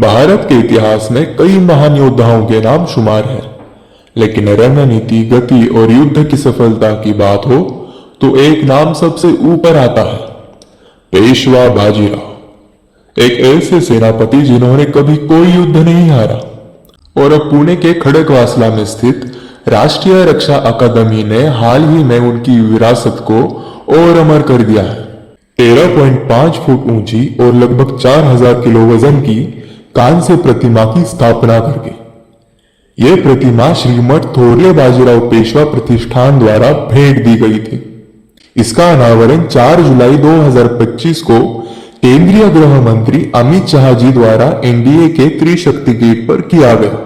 भारत के इतिहास में कई महान योद्धाओं के नाम शुमार हैं, लेकिन रणनीति, गति और युद्ध की सफलता की बात हो तो एक नाम सबसे ऊपर आता है, पेशवा बाजीराव। एक ऐसे सेनापति जिन्होंने कभी कोई युद्ध नहीं हारा और अब पुणे के खड़गवासला में स्थित राष्ट्रीय रक्षा अकादमी ने हाल ही में उनकी विरासत को और अमर कर दिया है। 13.5 फुट ऊंची और लगभग 4000 किलो वजन की कांस्य प्रतिमा की स्थापना करके यह प्रतिमा श्रीमठ थोरले बाजीराव पेशवा प्रतिष्ठान द्वारा भेंट दी गई थी। इसका अनावरण 4 जुलाई 2025 को केंद्रीय गृह मंत्री अमित शाह जी द्वारा एनडीए के त्रिशक्ति गेट पर किया गया।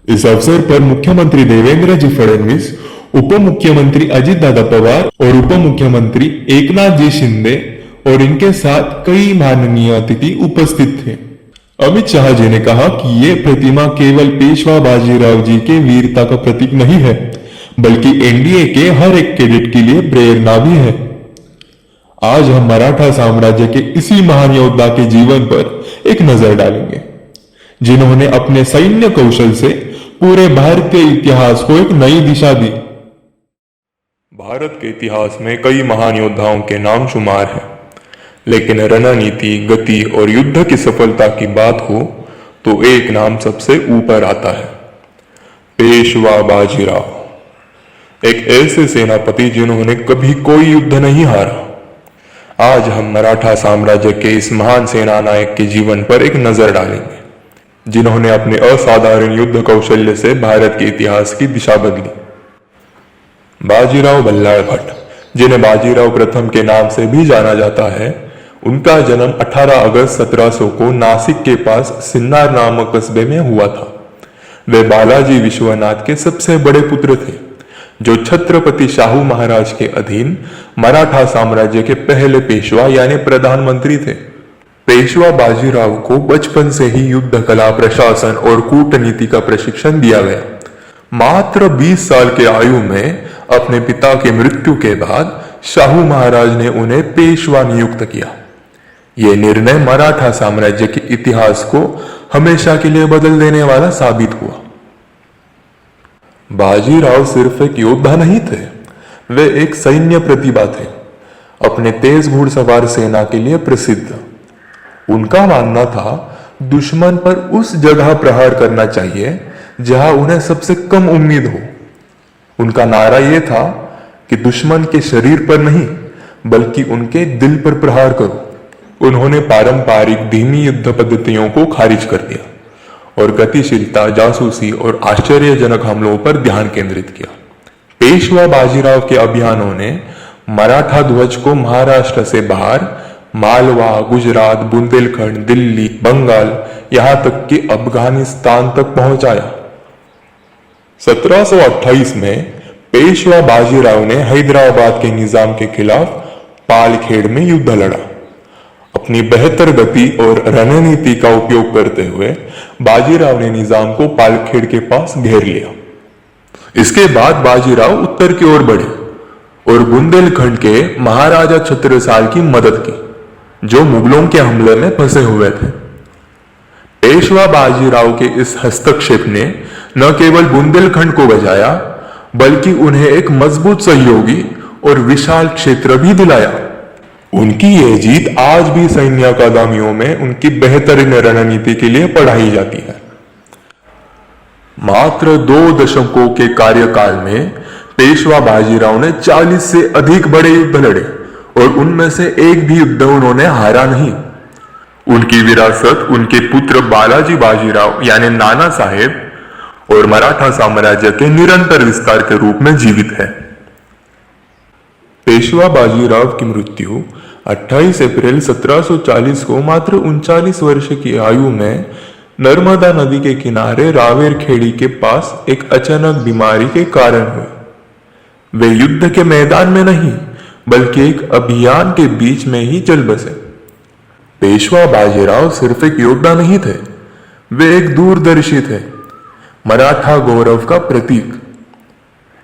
इस अवसर पर मुख्यमंत्री देवेंद्र जी फडणवीस, उप मुख्यमंत्री अजित दादा पवार और उप मुख्यमंत्री एकनाथ जी शिंदे और इनके साथ कई माननीय अतिथि उपस्थित थे। अमित शाह जी ने कहा कि ये प्रतिमा केवल पेशवा बाजीराव जी के वीरता का प्रतीक नहीं है, बल्कि एनडीए के हर एक कैडेट के लिए प्रेरणा भी है। आज हम मराठा साम्राज्य के इसी महान योद्धा के जीवन पर एक नजर डालेंगे, जिन्होंने अपने सैन्य कौशल से पूरे भारतीय इतिहास को एक नई दिशा दी। भारत के इतिहास में कई महान योद्धाओं के नाम शुमार हैं, लेकिन रणनीति, गति और युद्ध की सफलता की बात हो तो एक नाम सबसे ऊपर आता है, पेशवा बाजीराव। एक ऐसे सेनापति जिन्होंने कभी कोई युद्ध नहीं हारा। आज हम मराठा साम्राज्य के इस महान सेना नायक के जीवन पर एक नजर डालेंगे, जिन्होंने अपने असाधारण युद्ध कौशल्य से भारत के इतिहास की दिशा बदली। बाजीराव बल्लाळ भट्ट, जिन्हें बाजीराव प्रथम के नाम से भी जाना जाता है, उनका जन्म 18 अगस्त 1700 को नासिक के पास सिन्नार नामक कस्बे में हुआ था। वे बालाजी विश्वनाथ के सबसे बड़े पुत्र थे, जो छत्रपति शाहू महाराज के अधीन मराठा साम्राज्य के पहले पेशवा यानी प्रधानमंत्री थे। पेशवा बाजीराव को बचपन से ही युद्ध कला, प्रशासन और कूटनीति का प्रशिक्षण दिया गया। मात्र 20 साल के आयु में अपने पिता की मृत्यु के बाद शाहू महाराज ने उन्हें पेशवा नियुक्त किया। यह निर्णय मराठा साम्राज्य के इतिहास को हमेशा के लिए बदल देने वाला साबित हुआ। बाजीराव सिर्फ एक योद्धा नहीं थे, वे एक सैन्य प्रतिभा थे, अपने तेज घुड़सवार सेना के लिए प्रसिद्ध। उनका मानना था दुश्मन पर उस जगह प्रहार करना चाहिए जहां उन्हें सबसे कम उम्मीद हो। उनका नारा यह था कि दुश्मन के शरीर पर नहीं, बल्कि उनके दिल पर प्रहार करो। उन्होंने पारंपरिक धीमी युद्ध पद्धतियों को खारिज कर दिया और गतिशीलता, जासूसी और आश्चर्यजनक हमलों पर ध्यान केंद्रित किया। पेशवा बाजीराव के अभियानों ने मराठा ध्वज को महाराष्ट्र से बाहर मालवा, गुजरात, बुंदेलखंड, दिल्ली, बंगाल, यहां तक कि अफगानिस्तान तक पहुंचाया। 1728 में पेशवा बाजीराव ने हैदराबाद के निजाम के खिलाफ पालखेड़ में युद्ध लड़ा। अपनी बेहतर गति और रणनीति का उपयोग करते हुए बाजीराव ने निजाम को पालखेड़ के पास घेर लिया। इसके बाद बाजीराव उत्तर की ओर बढ़े और बुंदेलखंड के महाराजा छत्रसाल की मदद की, जो मुगलों के हमले में फंसे हुए थे। पेशवा बाजीराव के इस हस्तक्षेप ने न केवल बुंदेलखंड को बचाया, बल्कि उन्हें एक मजबूत सहयोगी और विशाल क्षेत्र भी दिलाया। उनकी यह जीत आज भी सैन्य अकादमियों में उनकी बेहतरीन रणनीति के लिए पढ़ाई जाती है। मात्र 2 दशकों के कार्यकाल में पेशवा बाजीराव ने 40 से अधिक बड़े युद्ध लड़े और उनमें से एक भी युद्ध उन्होंने हारा नहीं। उनकी विरासत उनके पुत्र बालाजी बाजीराव यानी नाना साहेब और मराठा साम्राज्य के निरंतर विस्तार के रूप में जीवित है। पेशवा बाजीराव की मृत्यु 28 अप्रैल 1740 को मात्र 39 वर्ष की आयु में नर्मदा नदी के किनारे रावेरखेड़ी के पास एक अचानक बीमारी के कारण हुई। वे युद्ध के मैदान में नहीं, बल्कि एक अभियान के बीच में ही चल बसे। पेशवा बाजीराव सिर्फ एक योद्धा नहीं थे, वे एक दूरदर्शी थे, मराठा गौरव का प्रतीक,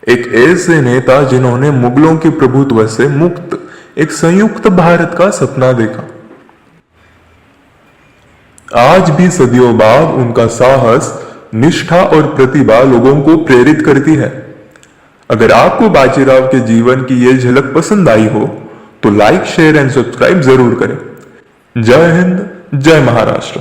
एक ऐसे नेता जिन्होंने मुगलों के प्रभुत्व से मुक्त एक संयुक्त भारत का सपना देखा। आज भी सदियों बाद उनका साहस, निष्ठा और प्रतिभा लोगों को प्रेरित करती है। अगर आपको बाजीराव के जीवन की यह झलक पसंद आई हो तो लाइक, शेयर एंड सब्सक्राइब जरूर करें। जय हिंद, जय महाराष्ट्र।